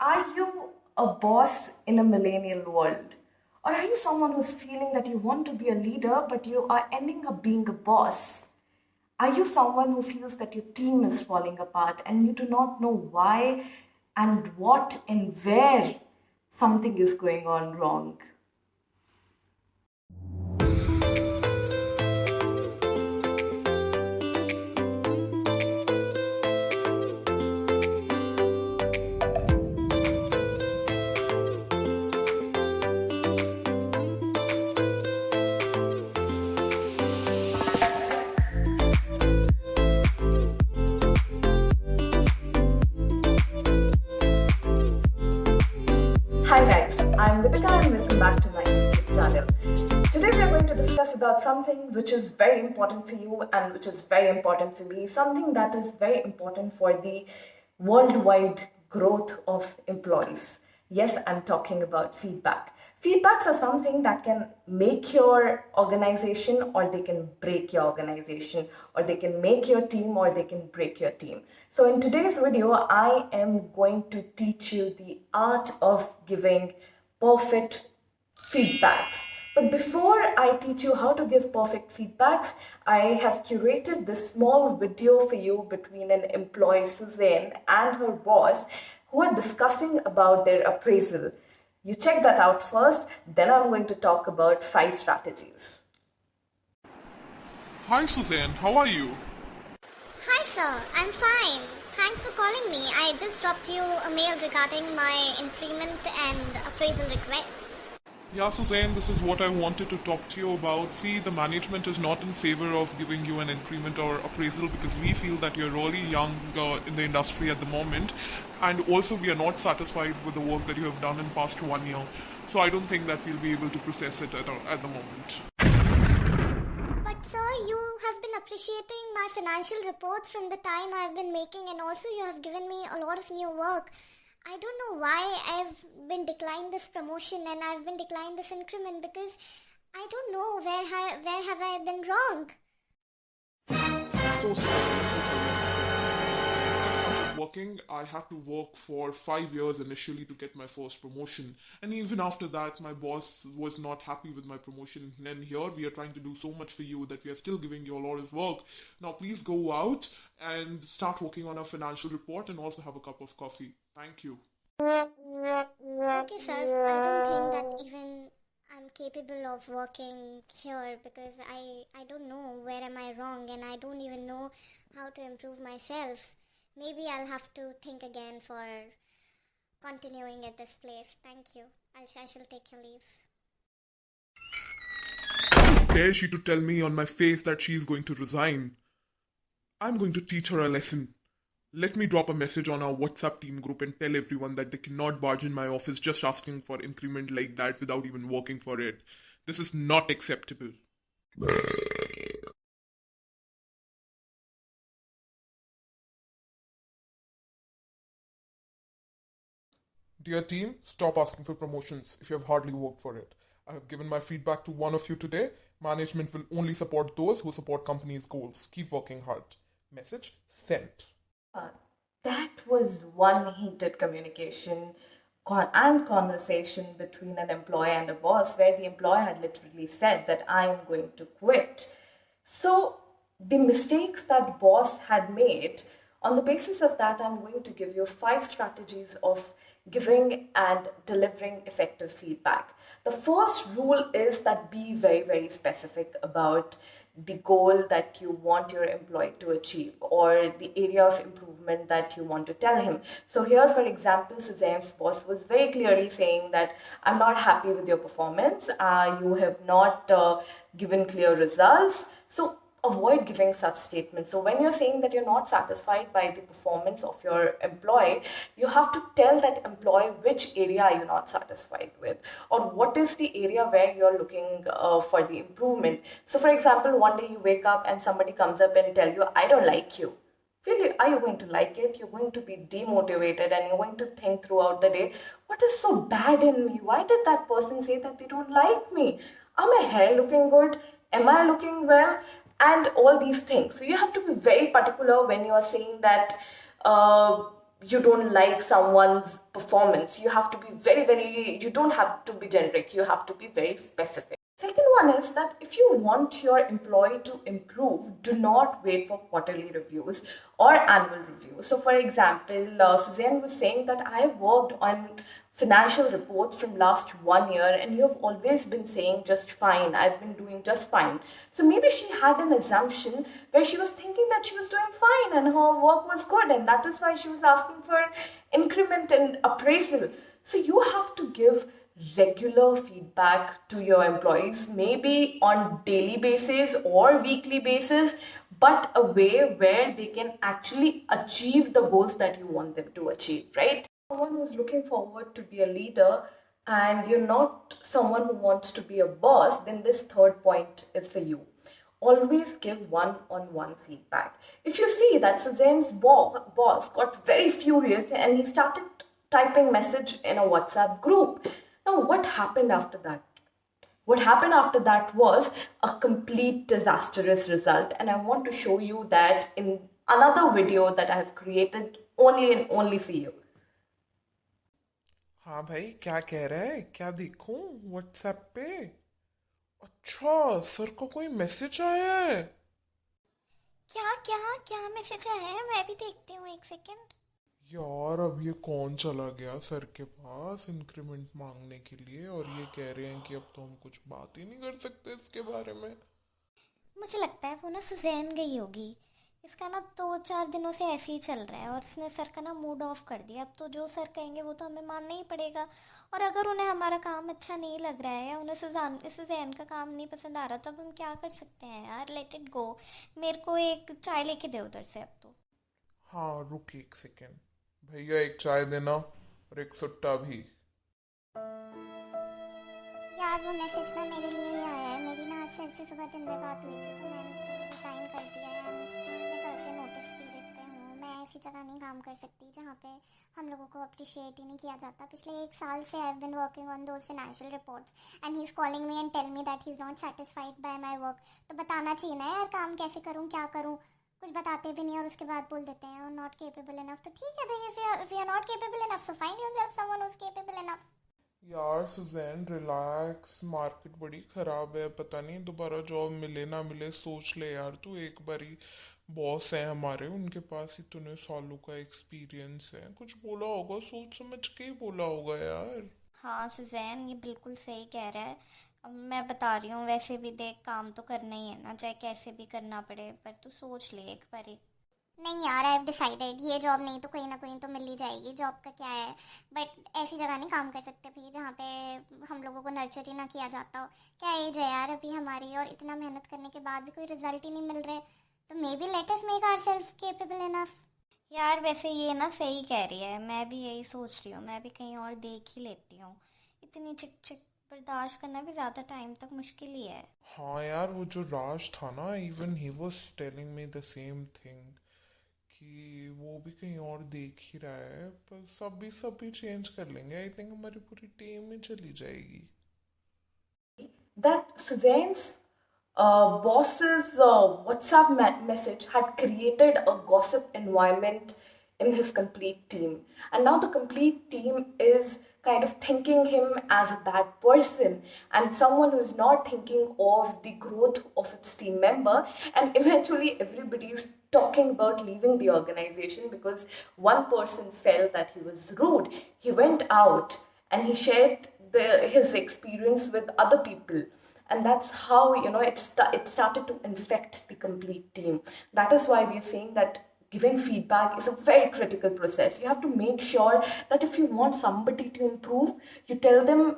Are you a boss in a millennial world? Or are you someone who's feeling that you want to be a leader but you are ending up being a boss? Are you someone who feels that your team is falling apart and you do not know why and what and where something is going on wrong? Hi guys, I'm Vipika and welcome back to my YouTube channel. Today we are going to discuss about something which is very important for you and which is very important for me, something that is very important for the worldwide growth of employees. Yes, I'm talking about feedback. Feedbacks are something that can make your organization or they can break your organization, or they can make your team or they can break your team. So in today's video, I am going to teach you the art of giving perfect feedbacks. But before I teach you how to give perfect feedbacks, I have curated this small video for you between an employee, Suzanne, and her boss, who are discussing about their appraisal. You check that out first, then I'm going to talk about 5 strategies. Hi Suzanne, how are you? Hi sir, I'm fine. Thanks for calling me. I just dropped you a mail regarding my increment and appraisal request. Yeah, Suzanne, this is what I wanted to talk to you about. See, the management is not in favor of giving you an increment or appraisal because we feel that you're really young in the industry at the moment, and also we are not satisfied with the work that you have done in past 1 year. So I don't think that we'll be able to process it at the moment. But sir, you have been appreciating my financial reports from the time I've been making, and also you have given me a lot of new work. I don't know why I've been declined this promotion and I've been declined this increment, because I don't know where have I been wrong. So sorry, let me tell you this thing. When I started working, I had to work for 5 years initially to get my first promotion. And even after that, my boss was not happy with my promotion. And here we are trying to do so much for you that we are still giving you a lot of work. Now, please go out and start working on a financial report and also have a cup of coffee. Thank you. Okay, sir. I don't think that even I'm capable of working here, because I don't know where am I wrong, and I don't even know how to improve myself. Maybe I'll have to think again for continuing at this place. Thank you. I shall take your leave. Dare she to tell me on my face that she is going to resign? I'm going to teach her a lesson. Let me drop a message on our WhatsApp team group and tell everyone that they cannot barge in my office just asking for increment like that without even working for it. This is not acceptable. Dear team, stop asking for promotions if you have hardly worked for it. I have given my feedback to one of you today. Management will only support those who support company's goals. Keep working hard. Message sent. That was one heated communication and conversation between an employee and a boss, where the employee had literally said that I am going to quit. So, the mistakes that boss had made, on the basis of that, I'm going to give you 5 strategies of giving and delivering effective feedback. The first rule is that be very, very specific about the goal that you want your employee to achieve, or the area of improvement that you want to tell him. So here, for example, Suzanne's boss was very clearly saying that I'm not happy with your performance. You have not given clear results. So avoid giving such statements. So when you're saying that you're not satisfied by the performance of your employee, you have to tell that employee which area are you not satisfied with, or what is the area where you're looking for the improvement. So for example, one day you wake up and somebody comes up and tell you, I don't like you. Really, are you going to like it? You're going to be demotivated and you're going to think throughout the day, what is so bad in me? Why did that person say that they don't like me? Are my hair looking good? Am I looking well? And all these things. So you have to be very particular when you are saying that you don't like someone's performance, you have to be very, you don't have to be generic, you have to be very specific. Second one is that if you want your employee to improve, do not wait for quarterly reviews or annual reviews. So, for example, Suzanne was saying that I have worked on financial reports from last 1 year and you have always been saying just fine, I've been doing just fine. So maybe she had an assumption where she was thinking that she was doing fine and her work was good, and that is why she was asking for increment and appraisal. So you have to give regular feedback to your employees, maybe on daily basis or weekly basis, but a way where they can actually achieve the goals that you want them to achieve, right? Someone who's looking forward to be a leader and you're not someone who wants to be a boss, then this third point is for you. Always give one-on-one feedback. If you see that Suzanne's boss got very furious and he started typing message in a WhatsApp group. Now, what happened after that? What happened after that was a complete disastrous result, and I want to show you that in another video that I have created only and only for you. हाँ भाई, क्या कह रहा है? क्या देखूं WhatsApp पे? अच्छा, सर का कोई मैसेज आया है। क्या क्या क्या मैसेज आया है? मैं भी देखती हूँ, एक सेकेंड। यार, अब ये कौन चला गया सर के पास इंक्रीमेंट मांगने के लिए, और ये कह रहे हैं कि अब तो हम कुछ बात ही नहीं कर सकते इसके बारे में। मुझे लगता है वो ना सुजैन गई होगी। इसका ना 2-4 दिनों से ऐसे ही चल रहा है और इसने सर का ना मूड ऑफ कर दिया। अब तो जो सर कहेंगे वो तो हमें मानना ही पड़ेगा। और अगर उन्हें हमारा काम अच्छा नहीं लग रहा है या उन्हें सुजैन का काम नहीं पसंद आ रहा, तो अब हम क्या कर सकते हैं यार? Let it go. मेरे को एक चाय लेके दे उधर से अब तो। हाँ, रुक एक सेकेंड। भैया, एक चाय देना और एक सुट्टा भी। यार, वो मैसेज ना मेरे लिए ही आया है। मेरी ना आज सर से सुबह दिन में बात हुई थी, तो मैंने तो रिज़ाइन कर दिया है। मैं कल से नोटिस पीरियड पे हूँ। मैं ऐसी जगह नहीं काम कर सकती जहाँ पे हम लोगों को अप्रिशिएट ही नहीं किया जाता। पिछले 1 साल से I have been working on those financial reports and he is calling me and tell me that he is not satisfied by my work. तो बताना चाहिए ना यार, काम कैसे करूँ, क्या करूँ। कुछ बताते भी नहीं और उसके बाद बोल देते हैं नॉट केपेबल इनफ। तो ठीक है भाई, if you are not capable enough so find yourself someone who is capable enough. यार सुजैन, रिलैक्स। मार्केट बड़ी खराब है, पता नहीं दोबारा जॉब मिले ना मिले। सोच ले यार, तू एक बारी। बॉस है हमारे, उनके पास इतने सालों का एक्सपीरियंस है। कुछ बोला होगा, सोच समझ के ही बोला होगा यार। हाँ सुजैन, ये बिल्कुल सही कह रहा है। अब मैं बता रही हूँ, वैसे भी देख, काम तो करना ही है ना, चाहे कैसे भी करना पड़े। पर तू सोच ले एक बारी। नहीं यार, आई हैव डिसाइडेड, ये जॉब नहीं तो कहीं ना कहीं तो मिल ही जाएगी। जॉब का क्या है, बट ऐसी जगह नहीं काम कर सकते भाई जहाँ पे हम लोगों को नर्चर ही ना किया जाता हो। क्या एज है यार अभी हमारी, और इतना मेहनत करने के बाद भी कोई रिजल्ट ही नहीं मिल रहे। तो maybe let us make ourselves capable enough. यार वैसे ये ना सही कह रही है, मैं भी यही सोच रही हूँ। मैं भी कहीं और देख ही लेती हूँ। इतनी चिक चिक बर्दाश्त करना भी ज़्यादा टाइम तक मुश्किल ही है। हाँ यार, वो जो राज था ना, even he was telling me the same thing कि वो भी कहीं और देख ही रहा है। पर सब भी चेंज कर लेंगे। आई थिंक हमारी पूरी टीम में चली जाएगी। That Suzanne's boss's WhatsApp message had created a gossip environment in his complete team. And now the complete team is kind of thinking him as a bad person and someone who is not thinking of the growth of its team member. And eventually, everybody is talking about leaving the organization because one person felt that he was rude. He went out and he shared his experience with other people, and that's how it started to infect the complete team. That is why we are saying that giving feedback is a very critical process. You have to make sure that if you want somebody to improve, you tell them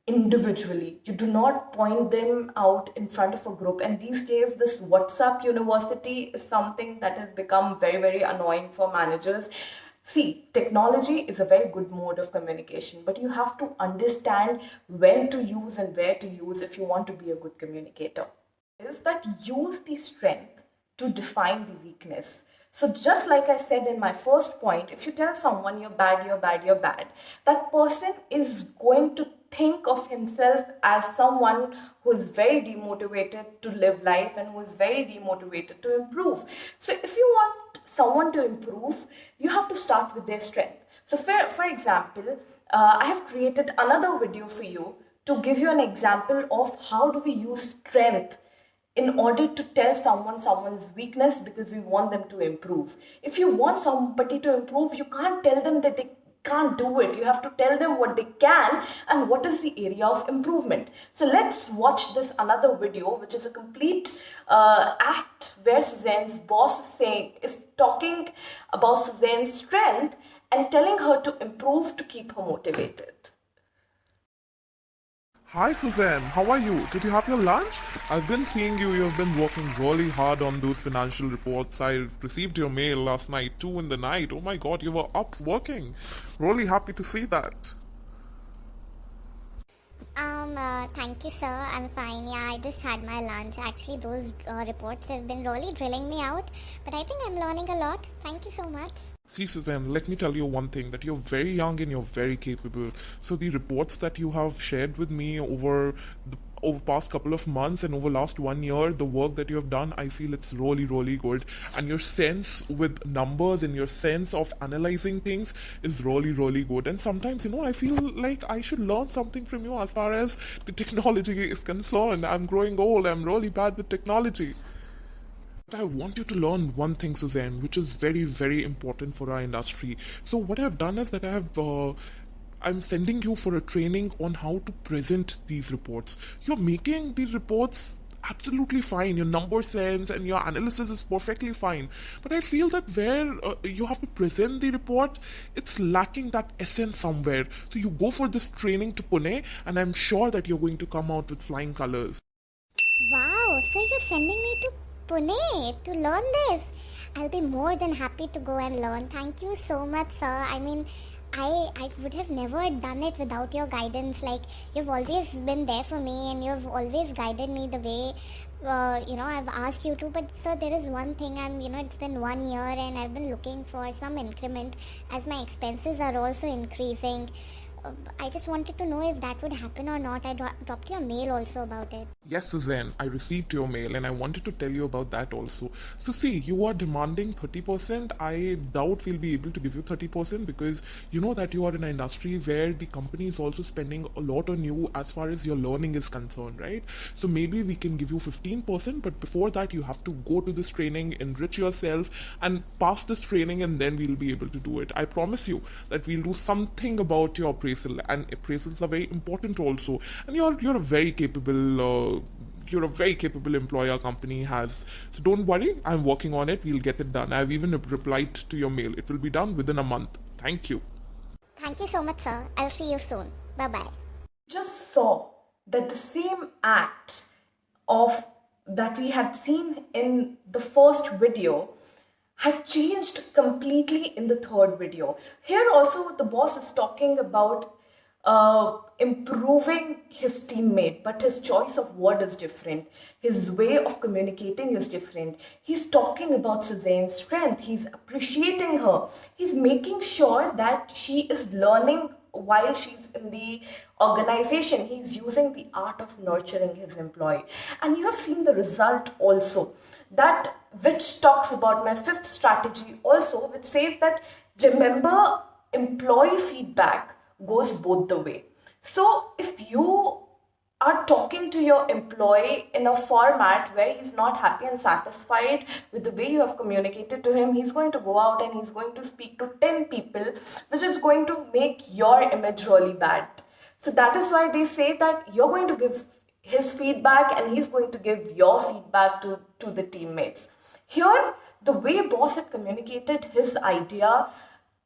individually. You do not point them out in front of a group. And these days, this WhatsApp university is something that has become very, very annoying for managers. See, technology is a very good mode of communication, but you have to understand when to use and where to use if you want to be a good communicator. Is that use the strength to define the weakness. So just like I said in my first point, if you tell someone you're bad, you're bad, you're bad, that person is going to think of himself as someone who is very demotivated to live life and who is very demotivated to improve. So if you want someone to improve, you have to start with their strength. So, for example, I have created another video for you to give you an example of how do we use strength in order to tell someone someone's weakness because we want them to improve. If you want somebody to improve, you can't tell them that they can't do it. You have to tell them what they can and what is the area of improvement. So let's watch this another video, which is a complete act where Suzanne's boss is talking about Suzanne's strength and telling her to improve to keep her motivated. Hi Suzanne, how are you? Did you have your lunch? I've been seeing you. You've been working really hard on those financial reports. I received your mail last night, 2 in the night. Oh my god, you were up working. Really happy to see that. Thank you, sir. I'm fine. Yeah, I just had my lunch. Actually, those reports have been really drilling me out, but I think I'm learning a lot. Thank you so much. See, Suzanne, let me tell you one thing, that you're very young and you're very capable. So the reports that you have shared with me over past couple of months and over last 1 year, the work that you have done, I feel it's really, really good. And your sense with numbers and your sense of analyzing things is really, really good. And sometimes, I feel like I should learn something from you as far as the technology is concerned. I'm growing old. I'm really bad with technology. But I want you to learn one thing, Suzanne, which is very, very important for our industry. So what I've done is that I'm sending you for a training on how to present these reports. You're making these reports absolutely fine. Your number sense and your analysis is perfectly fine. But I feel that where you have to present the report, it's lacking that essence somewhere. So you go for this training to Pune, and I'm sure that you're going to come out with flying colors. Wow, so you're sending me to Pune to learn this? I'll be more than happy to go and learn. Thank you so much, sir. I mean, I would have never done it without your guidance. Like, you've always been there for me and you've always guided me the way, I've asked you to. But, sir, there is one thing. It's been 1 year and I've been looking for some increment as my expenses are also increasing. I just wanted to know if that would happen or not. I dropped you a mail also about it. Yes, Suzanne, I received your mail and I wanted to tell you about that also. So see, you are demanding 30%. I doubt we'll be able to give you 30% because you know that you are in an industry where the company is also spending a lot on you as far as your learning is concerned, right? So maybe we can give you 15%, but before that you have to go to this training, enrich yourself and pass this training, and then we'll be able to do it. I promise you that we'll do something about your appraisal, and appraisals are very important also. And you're a very capable employer company has. So don't worry, I'm working on it. We'll get it done. I've even replied to your mail. It will be done within a month. Thank you. Thank you so much, sir. I'll see you soon. Bye-bye. Just saw that the same act of that we had seen in the first video had changed completely in the third video. Here also the boss is talking about improving his teammate, but his choice of word is different. His way of communicating is different. He's talking about Suzanne's strength. He's appreciating her. He's making sure that she is learning while she's in the organization. He's using the art of nurturing his employee. And you have seen the result also, that which talks about my fifth strategy also, which says that remember, employee feedback goes both the way. So if you are talking to your employee in a format where he's not happy and satisfied with the way you have communicated to him, he's going to go out and he's going to speak to 10 people, which is going to make your image really bad. So that is why they say that you're going to give his feedback and he's going to give your feedback to the teammates. Here, the way boss had communicated his idea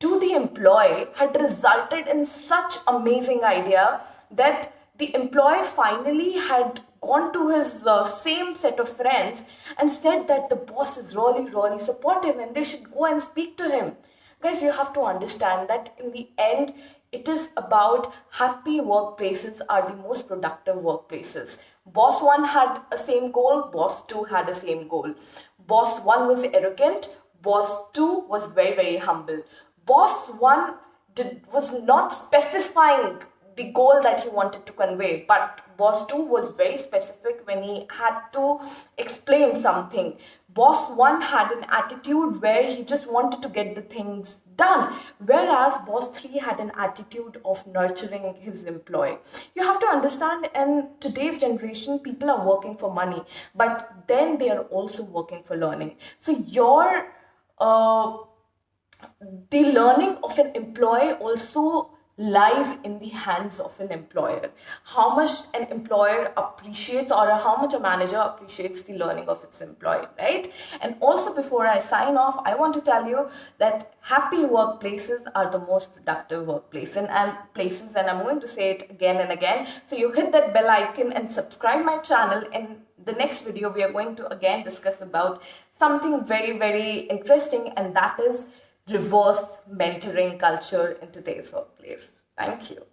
to the employee had resulted in such amazing idea that the employee finally had gone to his same set of friends and said that the boss is really, really supportive and they should go and speak to him. Guys, you have to understand that in the end, it is about happy workplaces are the most productive workplaces. Boss 1 had a same goal, boss 2 had a same goal. Boss 1 was arrogant, boss 2 was very, very humble. Boss 1 was not specifying the goal that he wanted to convey, but boss 2 was very specific when he had to explain something. Boss 1 had an attitude where he just wanted to get the things done, whereas boss 3 had an attitude of nurturing his employee. You have to understand, in today's generation, people are working for money, but then they are also working for learning. So the learning of an employee also lies in the hands of an employer. How much an employer appreciates, or how much a manager appreciates the learning of its employee, right? And also, before I sign off, I want to tell you that happy workplaces are the most productive workplaces, and places, and I'm going to say it again and again. So you hit that bell icon and subscribe my channel. In the next video, we are going to again discuss about something very, very interesting, and that is reverse mentoring culture in today's workplace. Thank you.